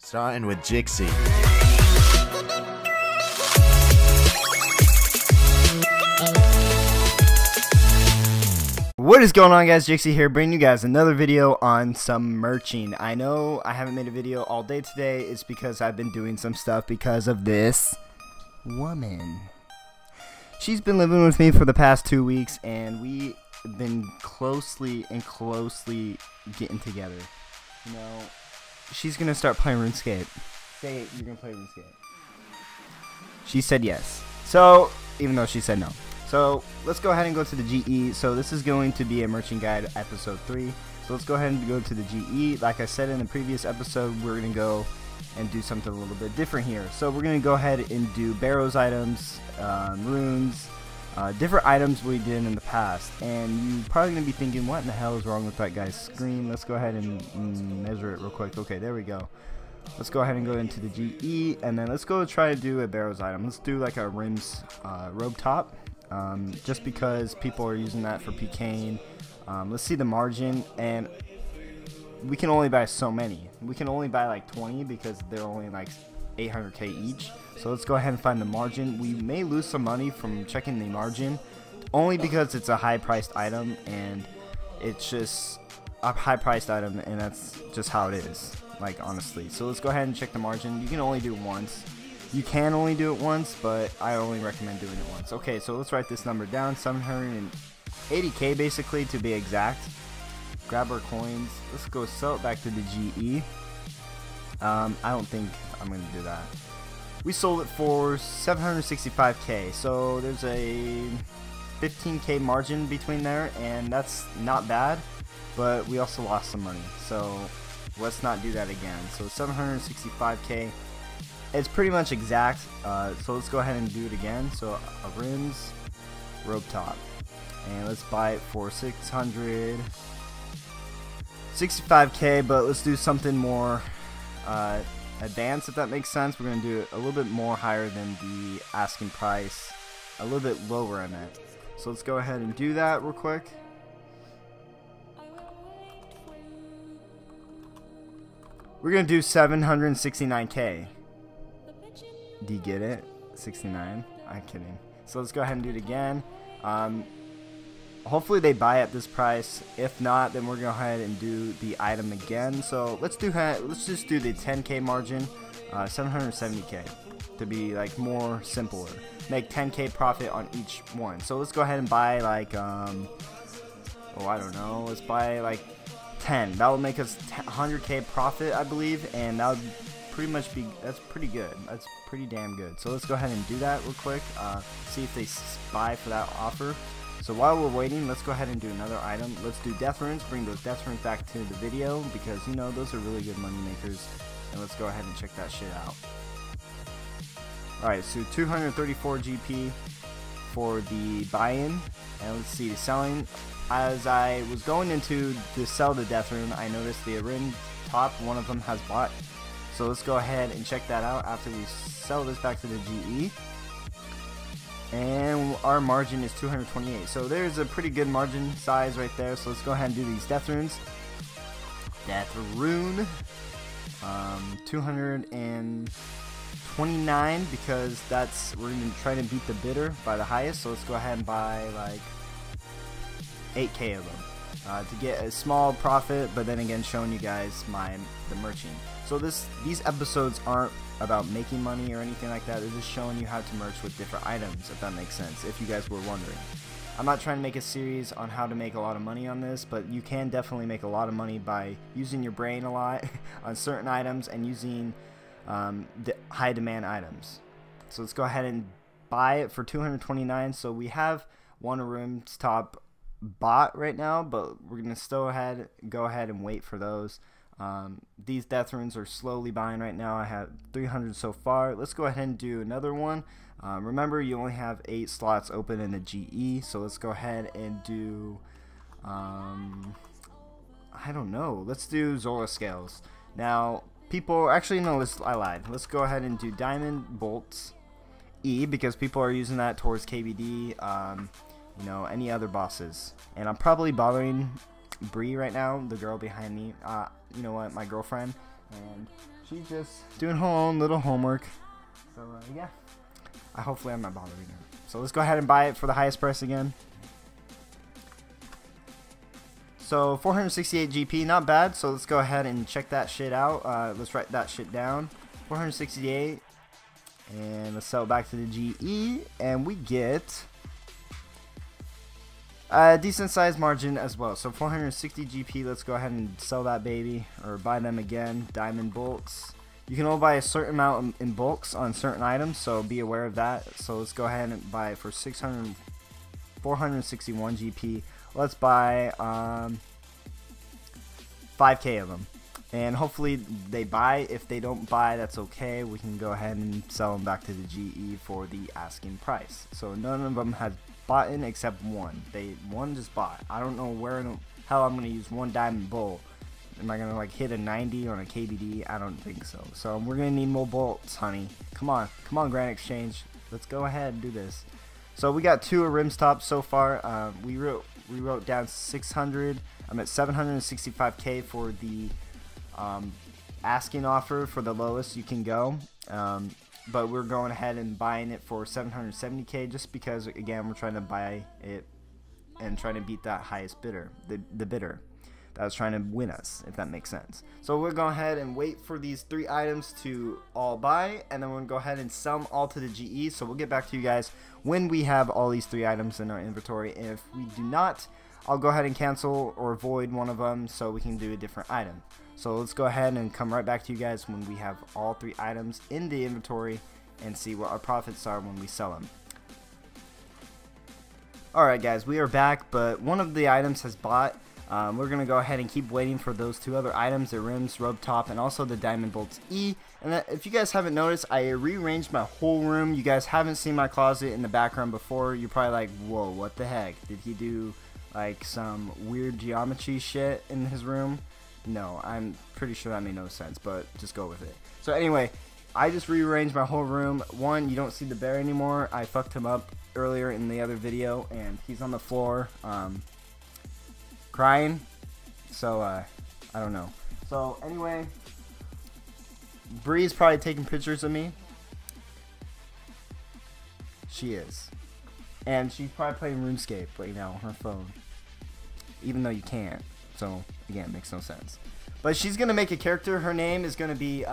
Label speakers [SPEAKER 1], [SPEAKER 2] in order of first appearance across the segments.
[SPEAKER 1] Starting with Jixy.
[SPEAKER 2] What is going on, guys? Jixy here, bringing you guys another video on some merching. I know I haven't made a video all day today. It's because I've been doing some stuff because of this woman. She's been living with me for the past 2 weeks, and we have been closely getting together. You know, she's gonna start playing RuneScape. Say it, you're gonna play RuneScape. She said yes. So, even though she said no. So, let's go ahead and go to the GE. So, this is going to be a merchant guide episode 3. So, let's go ahead and go to the GE. Like I said in the previous episode, we're going to go and do something a little bit different here. So, we're going to go ahead and do Barrows items, runes, different items we did in the past. And you're probably going to be thinking, what in the hell is wrong with that guy's screen? Let's go ahead and measure it real quick. Okay, there we go. Let's go ahead and go into the GE. And then let's go try to do a Barrows item. Let's do like a rims robe top. Just because people are using that for PKing. Let's see the margin, and we can only buy so many. We can only buy like 20 because they're only like 800k each. So let's go ahead and find the margin. We may lose some money from checking the margin, only because it's a high priced item, and it's just a high priced item, and that's just how it is, like, honestly. So let's go ahead and check the margin. You can only do it once. You can only do it once, but I only recommend doing it once. Okay, so let's write this number down. 780k basically, to be exact. Grab our coins. Let's go sell it back to the GE. I don't think I'm going to do that. We sold it for 765k, so there's a 15k margin between there, and that's not bad, but we also lost some money, so let's not do that again. So 765k. It's pretty much exact, so let's go ahead and do it again. So a rims robe top, and let's buy it for 665k, but let's do something more advanced, if that makes sense. We're gonna do it a little bit more higher than the asking price, a little bit lower on it. So let's go ahead and do that real quick. We're gonna do 769k. Do you get it? 69? I'm kidding. So let's go ahead and do it again. Hopefully they buy at this price. If not, then we're gonna go ahead and do the item again. So let's just do the 10k margin, 770k, to be like more simpler. Make 10k profit on each one. So let's go ahead and buy like I don't know. Let's buy like 10. That will make us 100k profit, I believe, and that would pretty much be, that's pretty good. That's pretty damn good. So let's go ahead and do that real quick. See if they buy for that offer. So while we're waiting, let's go ahead and do another item. Let's do death runes. Bring those death runes back to the video, because you know those are really good money makers. And let's go ahead and check that shit out. Alright, so 234 GP for the buy-in, and let's see the selling. As I was going into to sell the death rune, I noticed the rim top, one of them has bought. So let's go ahead and check that out after we sell this back to the GE. And our margin is 228. So there's a pretty good margin size right there. So let's go ahead and do these death runes. Death rune. 229, because we're going to try to beat the bidder by the highest. So let's go ahead and buy like 8k of them. To get a small profit, but then again showing you guys the merching. So these episodes aren't about making money or anything like that. They're just showing you how to merch with different items, if that makes sense, if you guys were wondering. I'm not trying to make a series on how to make a lot of money on this, but you can definitely make a lot of money by using your brain a lot on certain items and using the high demand items. So let's go ahead and buy it for 229. So we have one room's top bought right now, but we're gonna still go ahead and wait for those. These death runes are slowly buying right now. I have 300 so far. Let's go ahead and do another one. Remember, you only have 8 slots open in the GE, so let's go ahead and do I don't know, let's do Zola scales. Now people, actually no, I lied. Let's go ahead and do diamond bolts E, because people are using that towards KBD, you know, any other bosses. And I'm probably bothering Bree right now, the girl behind me, you know what, my girlfriend, and she's just doing her own little homework. So yeah, hopefully I'm not bothering her. So let's go ahead and buy it for the highest price again. So 468 GP, not bad. So let's go ahead and check that shit out. Let's write that shit down. 468, and let's sell it back to the GE, and we get a decent size margin as well. So 460 GP. Let's go ahead and sell that baby, or buy them again. Diamond bolts. You can only buy a certain amount in bulks on certain items, so be aware of that. So let's go ahead and buy it for 461 GP. Let's buy 5k of them, and hopefully they buy. If they don't buy, that's okay. We can go ahead and sell them back to the GE for the asking price. So none of them has bought in except one. One just bought. I don't know where in the hell I'm gonna use one diamond bull. Am I gonna like hit a 90 on a KBD? I don't think so. So we're gonna need more bolts, honey. Come on, Grand Exchange. Let's go ahead and do this. So we got 2 rims top so far. We wrote down 600. I'm at 765k for the asking offer for the lowest you can go. But we're going ahead and buying it for 770k just because, again, we're trying to buy it and trying to beat that highest bidder, the bidder that was trying to win us, if that makes sense. So we'll go ahead and wait for these 3 items to all buy, and then we're going to go ahead and sell them all to the GE. So we'll get back to you guys when we have all these 3 items in our inventory. And if we do not, I'll go ahead and cancel or void one of them so we can do a different item. So let's go ahead and come right back to you guys when we have all 3 items in the inventory and see what our profits are when we sell them. Alright guys, we are back, but one of the items has bought. We're going to go ahead and keep waiting for those 2 other items, the rims, robe top, and also the diamond bolts E. And if you guys haven't noticed, I rearranged my whole room. You guys haven't seen my closet in the background before. You're probably like, whoa, what the heck? Did he do like some weird geometry shit in his room? No, I'm pretty sure that made no sense, but just go with it. So anyway, I just rearranged my whole room. One, you don't see the bear anymore. I fucked him up earlier in the other video, and he's on the floor crying. So I don't know. So anyway, Bree's probably taking pictures of me. She is, and she's probably playing RuneScape right now on her phone, even though you can't. So again, it makes no sense. But she's gonna make a character. Her name is gonna be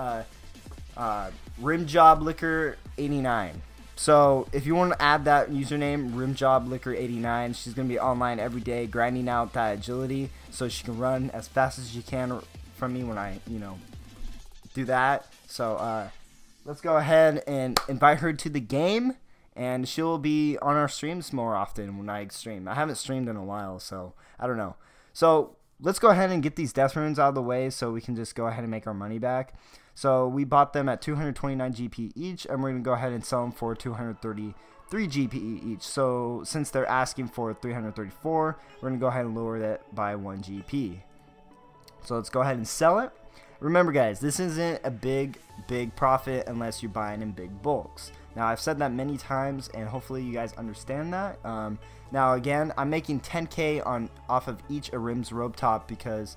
[SPEAKER 2] RimJobLicker89. So if you want to add that username, RimJobLicker89, she's gonna be online every day, grinding out that agility so she can run as fast as she can from me when I, do that. So let's go ahead and invite her to the game, and she'll be on our streams more often when I stream. I haven't streamed in a while, so I don't know. So let's go ahead and get these death runes out of the way so we can just go ahead and make our money back. So we bought them at 229 GP each, and we're going to go ahead and sell them for 233 GP each. So since they're asking for 334, we're going to go ahead and lower that by 1 GP. So let's go ahead and sell it. Remember guys, this isn't a big profit unless you're buying in big bulks. Now I've said that many times, and hopefully you guys understand that. Now again, I'm making 10k off of each Arim's robe top, because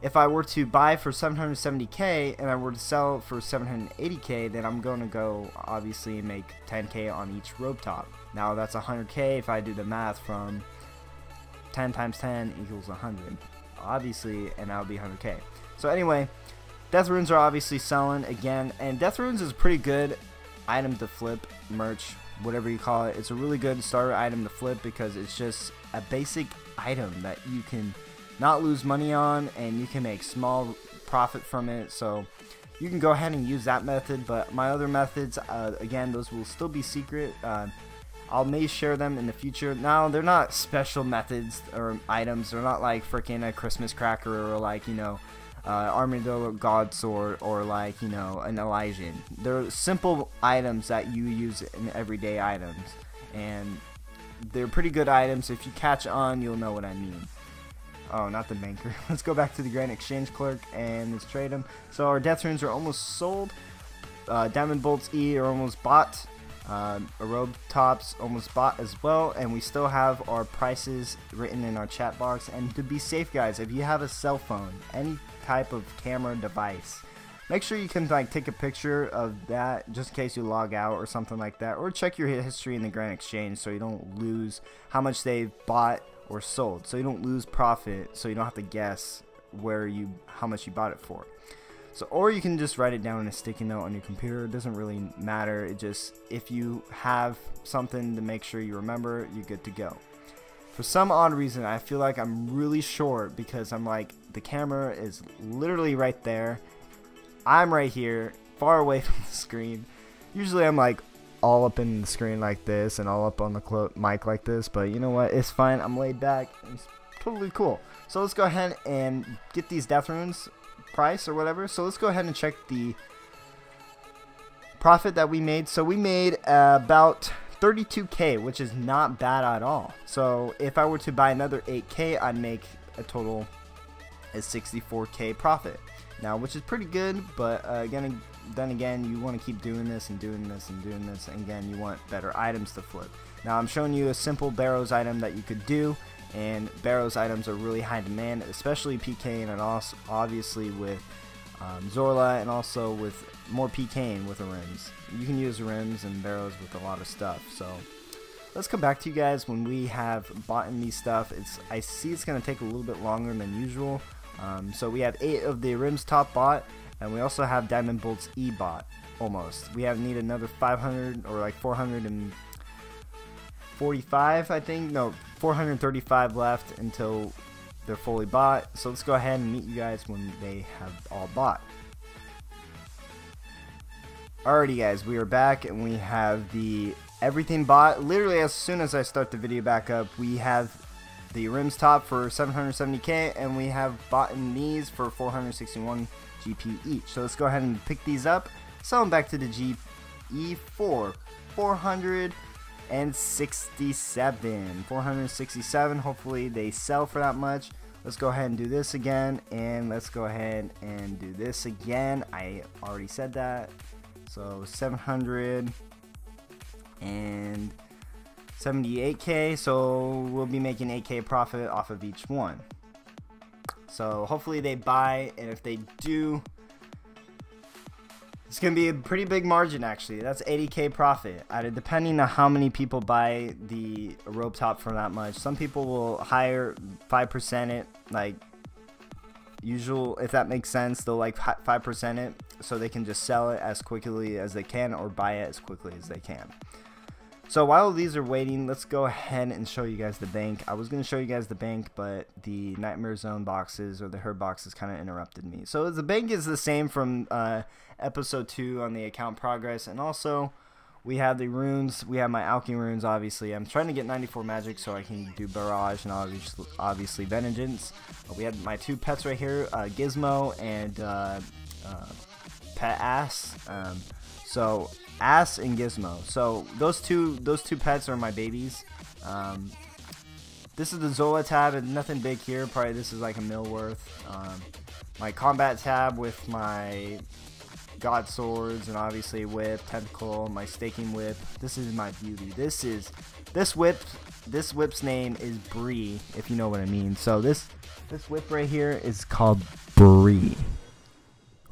[SPEAKER 2] if I were to buy for 770k and I were to sell for 780k, then I'm going to go obviously make 10k on each robe top. Now that's 100k if I do the math from 10 times 10 equals 100, obviously, and that would be 100k. So anyway, death runes are obviously selling again, and death runes is a pretty good item to flip, merch, whatever you call it. It's a really good starter item to flip because it's just a basic item that you can not lose money on, and you can make small profit from it. So you can go ahead and use that method, but my other methods, again, those will still be secret. I may share them in the future. Now they're not special methods or items. They're not like freaking a Christmas cracker or like Armadillo God Sword or like an Elysian. They're simple items that you use in everyday items, and they're pretty good items. If you catch on, you'll know what I mean. Oh, not the banker. Let's go back to the Grand Exchange Clerk and let's trade them. So our death runes are almost sold. Diamond bolts E are almost bought. Robe tops almost bought as well, and we still have our prices written in our chat box. And to be safe guys, if you have a cell phone, any type of camera device, Make sure you can like take a picture of that just in case you log out or something like that, or check your history in the Grand Exchange so you don't lose how much they've bought or sold, so you don't lose profit, so you don't have to guess how much you bought it for. So, or you can just write it down in a sticky note on your computer. It doesn't really matter. It just, if you have something to make sure you remember, you're good to go. For some odd reason, I feel like I'm really short because I'm like, the camera is literally right there. I'm right here, far away from the screen. Usually I'm like all up in the screen like this and all up on the mic like this, but you know what? It's fine. I'm laid back. It's totally cool. So let's go ahead and get these death runes price or whatever. So let's go ahead and check the profit that we made. So we made about 32k, which is not bad at all. So if I were to buy another 8k, I'd make a total of 64k profit now, which is pretty good. But then again, you want to keep doing this and doing this and doing this, and again, you want better items to flip. Now I'm showing you a simple Barrows item that you could do, and Barrows items are really high demand, especially PKing, and also obviously with Zorla, and also with more PKing with the rims. You can use rims and Barrows with a lot of stuff. So let's come back to you guys when we have bought in these stuff. I see it's going to take a little bit longer than usual. So we have 8 of the rims top bought, and we also have Diamond Bolts E bought almost. We need another 500 or like 445, I think. No, 435 left until they're fully bought. So let's go ahead and meet you guys when they have all bought. Alrighty guys, we are back and we have everything bought. Literally as soon as I start the video back up, we have the rims top for 770k, and we have bought in these for 461 GP each. So let's go ahead and pick these up, sell them back to the GE for 467. Hopefully they sell for that much. Let's go ahead and do this again, and let's go ahead and do this again. I already said that. So 778k, so we'll be making 8k profit off of each one. So hopefully they buy, and if they do, it's gonna be a pretty big margin actually. That's 80k profit, depending on how many people buy the rope top for that much. Some people will hire 5% it, like usual, if that makes sense. They'll like 5% it so they can just sell it as quickly as they can, or buy it as quickly as they can. So while these are waiting, let's go ahead and show you guys the bank. I was going to show you guys the bank, but the Nightmare Zone boxes or the herb boxes kind of interrupted me. So the bank is the same from episode 2 on the account progress, and also we have the runes. We have my Alchemy runes, obviously. I'm trying to get 94 magic so I can do Barrage and obviously Vengeance. We have my 2 pets right here, Gizmo and Pet Ass. So Ass and Gizmo. So those two pets are my babies. This is the Zola tab, and nothing big here. Probably this is like a mil worth. My combat tab with my God Swords and obviously whip, tentacle, my staking whip. This is my beauty. This whip's name is Bree, if you know what I mean. So this whip right here is called Bree.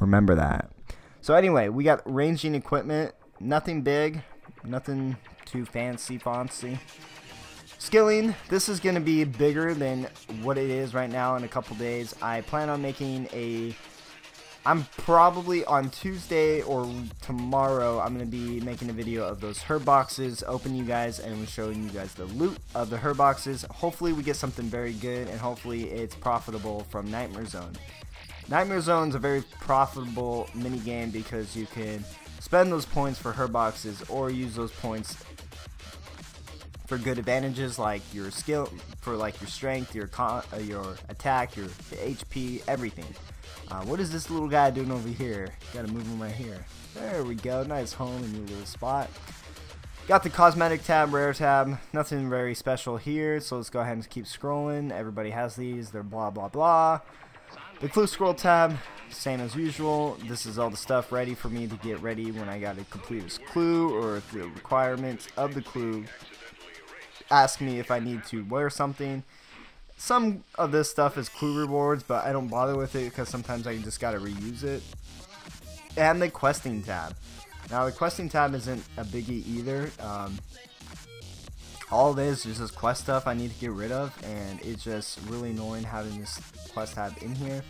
[SPEAKER 2] Remember that. So anyway, we got ranging equipment. Nothing big, nothing too fancy. Skilling, this is going to be bigger than what it is right now in a couple days. I plan on making I'm probably on Tuesday or tomorrow, I'm going to be making a video of those herb boxes, opening you guys and showing you guys the loot of the herb boxes. Hopefully we get something very good, and hopefully it's profitable from Nightmare Zone. Nightmare Zone is a very profitable mini game because you can spend those points for herb boxes or use those points for good advantages like your skill, for like your strength, your attack, your HP, everything. What is this little guy doing over here? Gotta move him right here. There we go. Nice home in your little spot. Got the cosmetic tab, rare tab. Nothing very special here. So let's go ahead and keep scrolling. Everybody has these. They're blah blah blah. The clue scroll tab, same as usual. This is all the stuff ready for me to get ready when I gotta complete this clue, or if the requirements of the clue ask me if I need to wear something. Some of this stuff is clue rewards, but I don't bother with it because sometimes I just gotta reuse it. and the questing tab. Now the questing tab isn't a biggie either. All it is just quest stuff I need to get rid of, and it's just really annoying having this quest tab in here.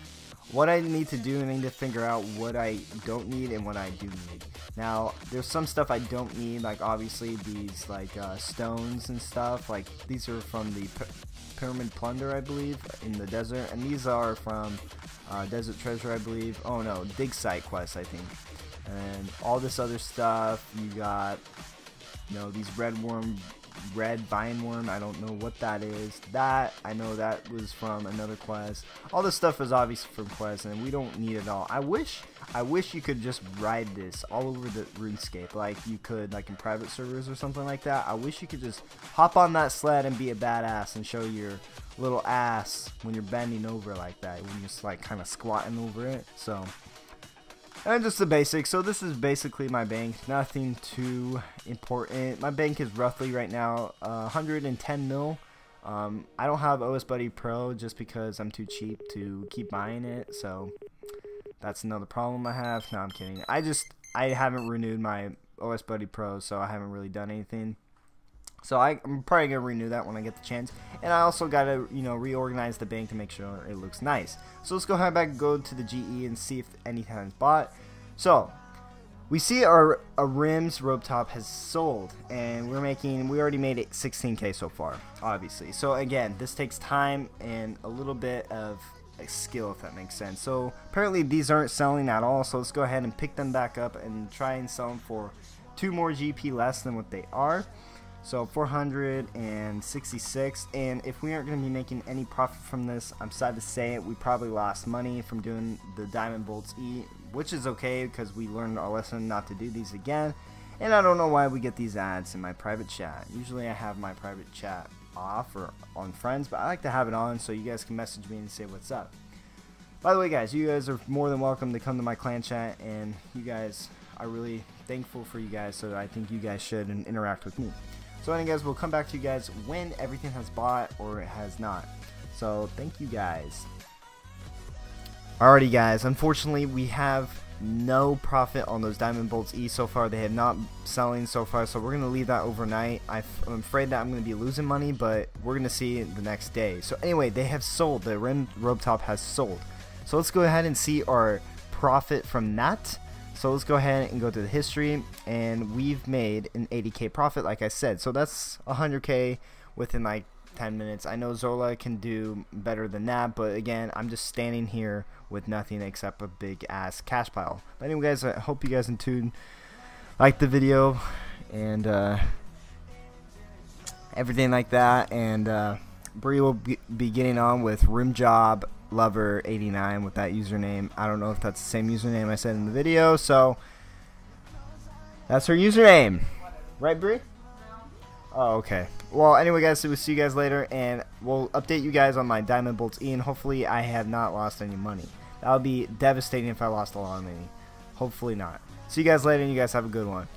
[SPEAKER 2] What I need to do, I need to figure out what I don't need and what I do need. Now, there's some stuff I don't need, like obviously these like stones and stuff. Like these are from the Pyramid Plunder, I believe, in the desert, and these are from Desert Treasure, I believe. Oh no, Dig Site quest, I think. And all this other stuff, you got, you know, these red vine worm, I don't know what that is. That, I know that was from another quest. All this stuff is obviously from quests, and we don't need it all. I wish you could just ride this all over the RuneScape, like you could, like in private servers or something like that. I wish you could just hop on that sled and be a badass and show your little ass when you're bending over like that, when you're just like kind of squatting over it. So, and just the basics. So this is basically my bank, nothing too important. My bank is roughly right now 110 mil. I don't have OS Buddy Pro just because I'm too cheap to keep buying it, so that's another problem I have. No, I'm kidding. I haven't renewed my OS Buddy Pro, so I haven't really done anything. So I'm probably gonna renew that when I get the chance, and I also gotta, you know, reorganize the bank to make sure it looks nice. So let's go ahead back and go to the GE and see if anything's bought. So we see our rims rope top has sold, and we already made it 16k so far, obviously. So again, this takes time and a little bit of skill, if that makes sense. So apparently these aren't selling at all, so let's go ahead and pick them back up and try and sell them for 2 more GP less than what they are. So 466, and if we aren't going to be making any profit from this, I'm sad to say it, we probably lost money from doing the Diamond Bolts E, which is okay because we learned our lesson not to do these again. And I don't know why we get these ads in my private chat. Usually I have my private chat off or on friends, but I like to have it on so you guys can message me and say what's up. By the way, guys, you guys are more than welcome to come to my clan chat, and you guys are really thankful for you guys, so I think you guys should interact with me. So anyway, guys, we'll come back to you guys when everything has bought or it has not. So thank you guys. Alrighty, guys, unfortunately we have no profit on those Diamond Bolts E so far. They have not selling so far, so we're going to leave that overnight. I'm afraid that I'm going to be losing money, but we're going to see the next day. So anyway, they have sold. The rim rope top has sold. So let's go ahead and see our profit from that. So let's go ahead and go to the history, and we've made an 80k profit, like I said. So that's 100k within like 10 minutes. I know Zola can do better than that, but again, I'm just standing here with nothing except a big ass cash pile. But anyway, guys, I hope you guys in tune, like the video, and everything like that. And Bree will be getting on with Rimjob Lover 89 with that username. I don't know if that's the same username I said in the video, so that's her username, right, Bree? Oh, okay. Well, anyway, guys, so we'll see you guys later, and we'll update you guys on my Diamond Bolts E, and hopefully I have not lost any money. That would be devastating if I lost a lot of money. Hopefully not. See you guys later, and you guys have a good one.